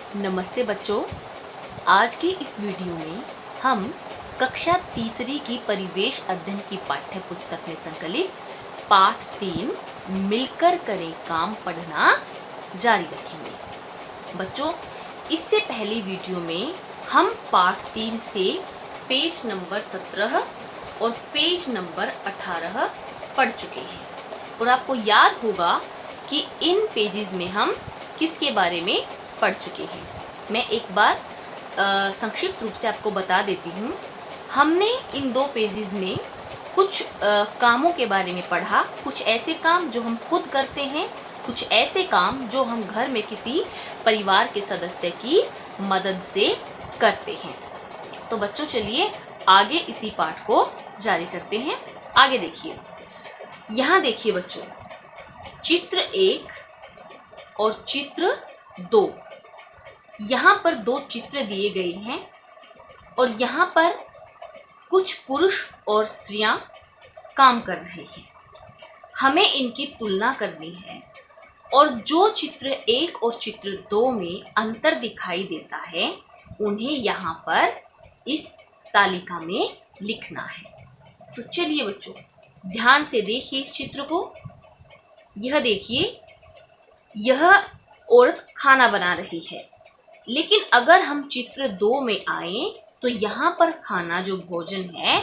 नमस्ते बच्चों। आज की इस वीडियो में हम कक्षा तीसरी की परिवेश अध्ययन की पाठ्य पुस्तक में संकलित पाठ 3 मिलकर करें काम पढ़ना जारी रखेंगे। बच्चों, इससे पहली वीडियो में हम पाठ 3 से पेज नंबर 17 और पेज नंबर 18 पढ़ चुके हैं और आपको याद होगा कि इन पेजेस में हम किसके बारे में पढ़ चुके हैं। मैं एक बार संक्षिप्त रूप से आपको बता देती हूँ। हमने इन 2 पेजेस में कुछ कामों के बारे में पढ़ा, कुछ ऐसे काम जो हम खुद करते हैं, कुछ ऐसे काम जो हम घर में किसी परिवार के सदस्य की मदद से करते हैं। तो बच्चों, चलिए आगे इसी पाठ को जारी करते हैं। आगे देखिए, यहाँ देखिए बच्चों, चित्र 1 और चित्र 2, यहाँ पर 2 चित्र दिए गए हैं और यहाँ पर कुछ पुरुष और स्त्रियां काम कर रहे हैं। हमें इनकी तुलना करनी है और जो चित्र 1 और चित्र 2 में अंतर दिखाई देता है उन्हें यहाँ पर इस तालिका में लिखना है। तो चलिए बच्चों, ध्यान से देखिए इस चित्र को। यह देखिए, यह औरत खाना बना रही है, लेकिन अगर हम चित्र 2 में आए तो यहाँ पर खाना जो भोजन है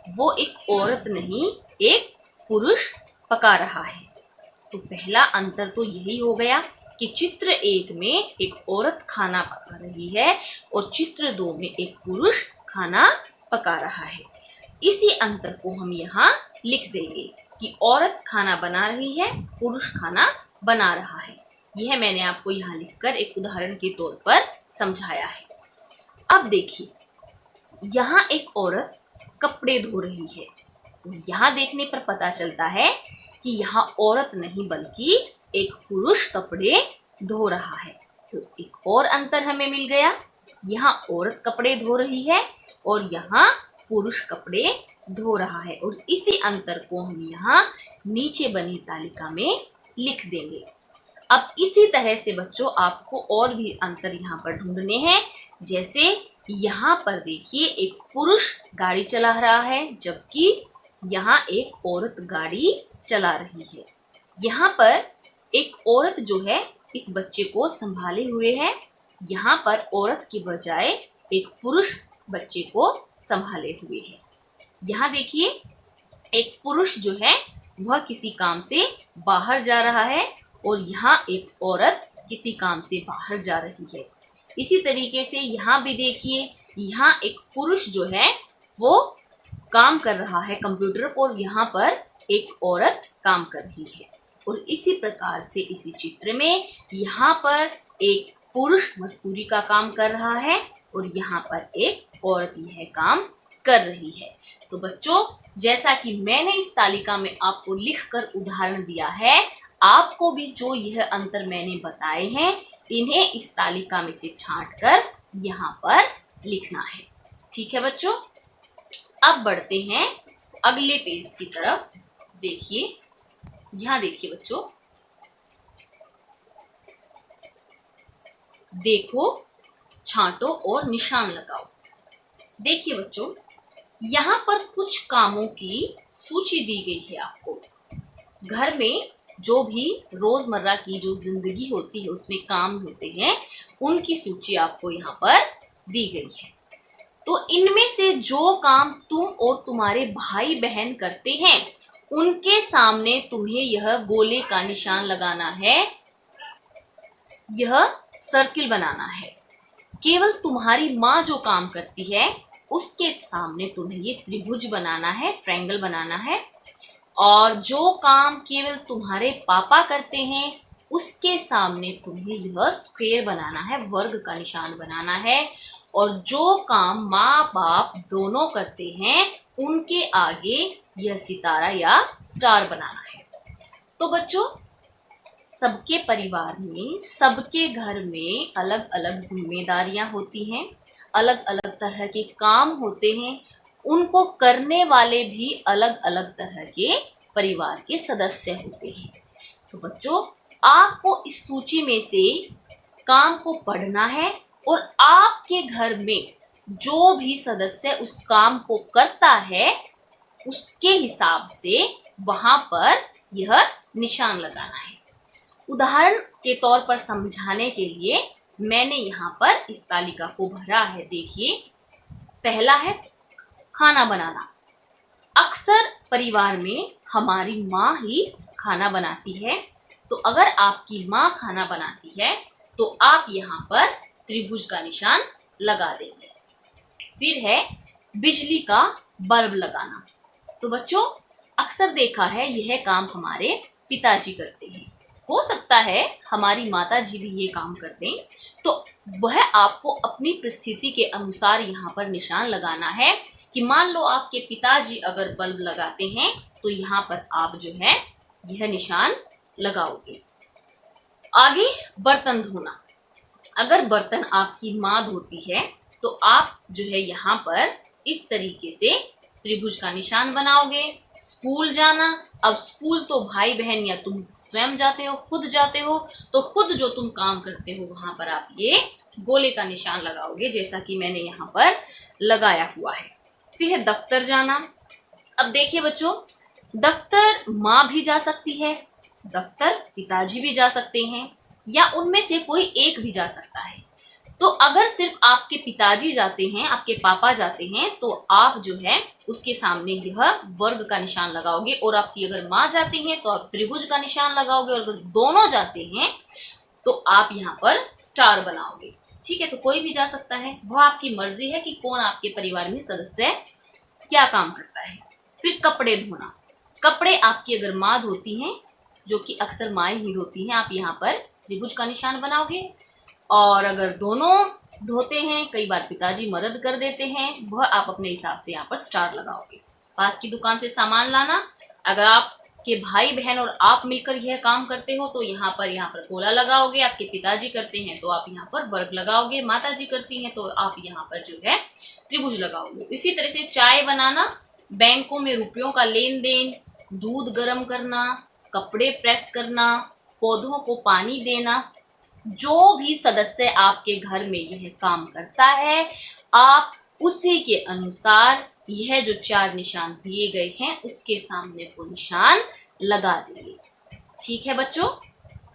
वो एक औरत नहीं, एक पुरुष पका रहा है। तो पहला अंतर तो यही हो गया कि चित्र 1 में एक औरत खाना पका रही है और चित्र 2 में एक पुरुष खाना पका रहा है। इसी अंतर को हम यहाँ लिख देंगे कि औरत खाना बना रही है, पुरुष खाना बना रहा है। यह मैंने आपको यहाँ लिखकर एक उदाहरण के तौर पर समझाया है। अब देखिए, यहाँ एक औरत कपड़े धो रही है। यहाँ देखने पर पता चलता है कि यहाँ औरत नहीं बल्कि एक पुरुष कपड़े धो रहा है। तो एक और अंतर हमें मिल गया, यहाँ औरत कपड़े धो रही है और यहाँ पुरुष कपड़े धो रहा है। और इसी अंतर को हम यहाँ नीचे बनी तालिका में लिख देंगे। अब इसी तरह से बच्चों आपको और भी अंतर यहाँ पर ढूंढने हैं। जैसे यहाँ पर देखिए, एक पुरुष गाड़ी चला रहा है जबकि यहाँ एक औरत गाड़ी चला रही है। यहाँ पर एक औरत जो है इस बच्चे को संभाले हुए है, यहाँ पर औरत की बजाय एक पुरुष बच्चे को संभाले हुए है। यहाँ देखिए, एक पुरुष जो है वह किसी काम से बाहर जा रहा है और यहाँ एक औरत किसी काम से बाहर जा रही है। इसी तरीके से यहाँ भी देखिए, यहाँ एक पुरुष जो है वो काम कर रहा है कंप्यूटर और यहाँ पर एक औरत काम कर रही है। और इसी प्रकार से इसी चित्र में यहाँ पर एक पुरुष मजदूरी का काम कर रहा है और यहाँ पर एक औरत यह काम कर रही है। तो बच्चों, जैसा कि मैंने इस तालिका में आपको लिखकर उदाहरण दिया है, आपको भी जो यह अंतर मैंने बताए हैं इन्हें इस तालिका में से छांटकर यहाँ पर लिखना है। ठीक है बच्चों, अब बढ़ते हैं अगले पेज की तरफ। देखिए, यहाँ देखिए बच्चों, देखो, छांटो और निशान लगाओ। देखिए बच्चों, यहाँ पर कुछ कामों की सूची दी गई है आपको। घर में जो भी रोजमर्रा की जो जिंदगी होती है उसमें काम होते हैं, उनकी सूची आपको यहाँ पर दी गई है। तो इनमें से जो काम तुम और तुम्हारे भाई बहन करते हैं उनके सामने तुम्हें यह गोले का निशान लगाना है, यह सर्किल बनाना है। केवल तुम्हारी माँ जो काम करती है उसके सामने तुम्हें ये त्रिभुज बनाना है, ट्रायंगल बनाना है। और जो काम केवल तुम्हारे पापा करते हैं उसके सामने तुम्हें यह स्क्वायर बनाना है, वर्ग का निशान बनाना है। और जो काम माँ बाप दोनों करते हैं उनके आगे यह सितारा या स्टार बनाना है। तो बच्चों, सबके परिवार में, सबके घर में अलग अलग जिम्मेदारियां होती हैं, अलग अलग तरह के काम होते हैं, उनको करने वाले भी अलग अलग तरह के परिवार के सदस्य होते हैं। तो बच्चों, आपको इस सूची में से काम को पढ़ना है और आपके घर में जो भी सदस्य उस काम को करता है उसके हिसाब से वहां पर यह निशान लगाना है। उदाहरण के तौर पर समझाने के लिए मैंने यहाँ पर इस तालिका को भरा है। देखिए, पहला है खाना बनाना। अक्सर परिवार में हमारी माँ ही खाना बनाती है, तो अगर आपकी माँ खाना बनाती है तो आप यहाँ पर त्रिभुज का निशान लगा देंगे। फिर है बिजली का बल्ब लगाना। तो बच्चों, अक्सर देखा है यह काम हमारे पिताजी करते हैं। हो सकता है हमारी माता जी भी ये काम कर दें, तो वह आपको अपनी परिस्थिति के अनुसार यहाँ पर निशान लगाना है कि मान लो आपके पिताजी अगर बल्ब लगाते हैं तो यहाँ पर आप जो है यह निशान लगाओगे। आगे बर्तन धोना। अगर बर्तन आपकी माँ धोती है तो आप जो है यहाँ पर इस तरीके से त्रिभुज का निशान बनाओगे। स्कूल जाना, अब स्कूल तो भाई बहन या तुम स्वयं जाते हो, खुद जाते हो, तो खुद जो तुम काम करते हो वहां पर आप ये गोले का निशान लगाओगे, जैसा कि मैंने यहाँ पर लगाया हुआ है। फिर है दफ्तर जाना। अब देखिए बच्चों, दफ्तर माँ भी जा सकती है, दफ्तर पिताजी भी जा सकते हैं, या उनमें से कोई एक भी जा सकता है। तो अगर सिर्फ आपके पिताजी जाते हैं, आपके पापा जाते हैं, तो आप जो है उसके सामने यह वर्ग का निशान लगाओगे। और आपकी अगर माँ जाती हैं तो आप त्रिभुज का निशान लगाओगे, और अगर दोनों जाते हैं तो आप यहाँ पर स्टार बनाओगे। ठीक है, तो कोई भी जा सकता है, वह आपकी मर्जी है कि कौन आपके परिवार में सदस्य क्या काम करता है। फिर कपड़े धोना। कपड़े आपकी अगर माँ धोती हैं, जो कि अक्सर माएँ ही धोती हैं, आप यहाँ पर त्रिभुज का निशान बनाओगे। और अगर दोनों धोते हैं, कई बार पिताजी मदद कर देते हैं, वह आप अपने हिसाब से यहाँ पर स्टार लगाओगे। पास की दुकान से सामान लाना। अगर आपके भाई बहन और आप मिलकर यह काम करते हो तो यहाँ पर गोला लगाओगे। आपके पिताजी करते हैं तो आप यहाँ पर वर्ग लगाओगे। माता जी करती हैं तो आप यहाँ पर जो है त्रिभुज लगाओगे। इसी तरह से चाय बनाना, बैंकों में रुपयों का लेन देन, दूध गर्म करना, कपड़े प्रेस करना, पौधों को पानी देना, जो भी सदस्य आपके घर में यह काम करता है, आप उसी के अनुसार यह जो 4 निशान दिए गए हैं उसके सामने वो निशान लगा देंगे। ठीक है बच्चों,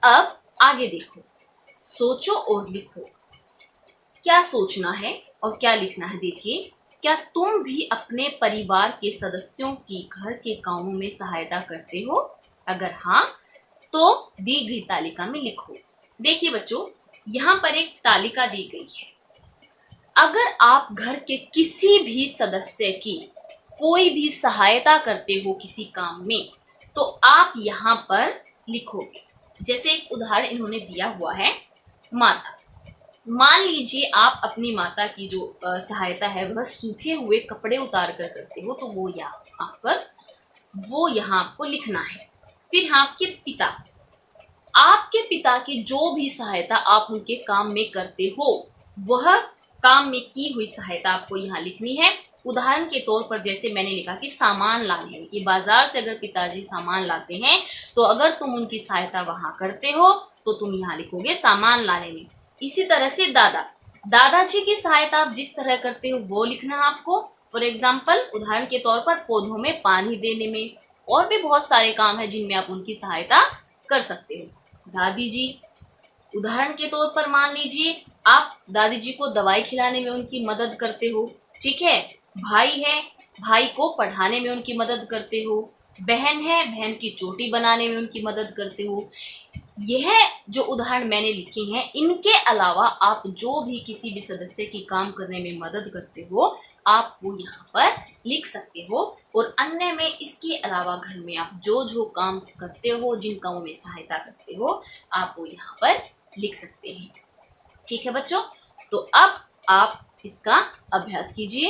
अब आगे देखो, सोचो और लिखो। क्या सोचना है और क्या लिखना है? देखिए, क्या तुम भी अपने परिवार के सदस्यों की घर के कामों में सहायता करते हो? अगर हाँ, तो दी गई तालिका में लिखो। देखिए बच्चों, यहाँ पर एक तालिका दी गई है। अगर आप घर के किसी भी सदस्य की कोई भी सहायता करते हो किसी काम में, तो आप यहाँ पर लिखोगे। जैसे एक उदाहरण इन्होंने दिया हुआ है, माता। मान लीजिए आप अपनी माता की जो सहायता है वह सूखे हुए कपड़े उतार कर करते हो, तो वो यहाँ आपको लिखना है। फिर आपके पिता, आपके पिता की जो भी सहायता आप उनके काम में करते हो, वह काम में की हुई सहायता आपको यहाँ लिखनी है। उदाहरण के तौर पर जैसे मैंने लिखा कि सामान लाने में, कि बाजार से अगर पिताजी सामान लाते हैं तो अगर तुम उनकी सहायता वहां करते हो तो तुम यहाँ लिखोगे सामान लाने में। इसी तरह से दादाजी की सहायता आप जिस तरह करते हो वो लिखना है आपको। फॉर एग्जाम्पल, उदाहरण के तौर पर पौधों में पानी देने में, और भी बहुत सारे काम है जिनमें आप उनकी सहायता कर सकते हो। दादी जी, उदाहरण के तौर पर मान लीजिए आप दादी जी को दवाई खिलाने में उनकी मदद करते हो। ठीक है, भाई है, भाई को पढ़ाने में उनकी मदद करते हो। बहन है, बहन की चोटी बनाने में उनकी मदद करते हो। यह जो उदाहरण मैंने लिखे हैं, इनके अलावा आप जो भी किसी भी सदस्य की काम करने में मदद करते हो आप वो यहाँ पर लिख सकते हो। और अन्य में इसके अलावा घर में आप जो जो काम करते हो, जिन कामों में सहायता करते हो, आप वो यहाँ पर लिख सकते हैं। ठीक है बच्चों, तो अब आप इसका अभ्यास कीजिए।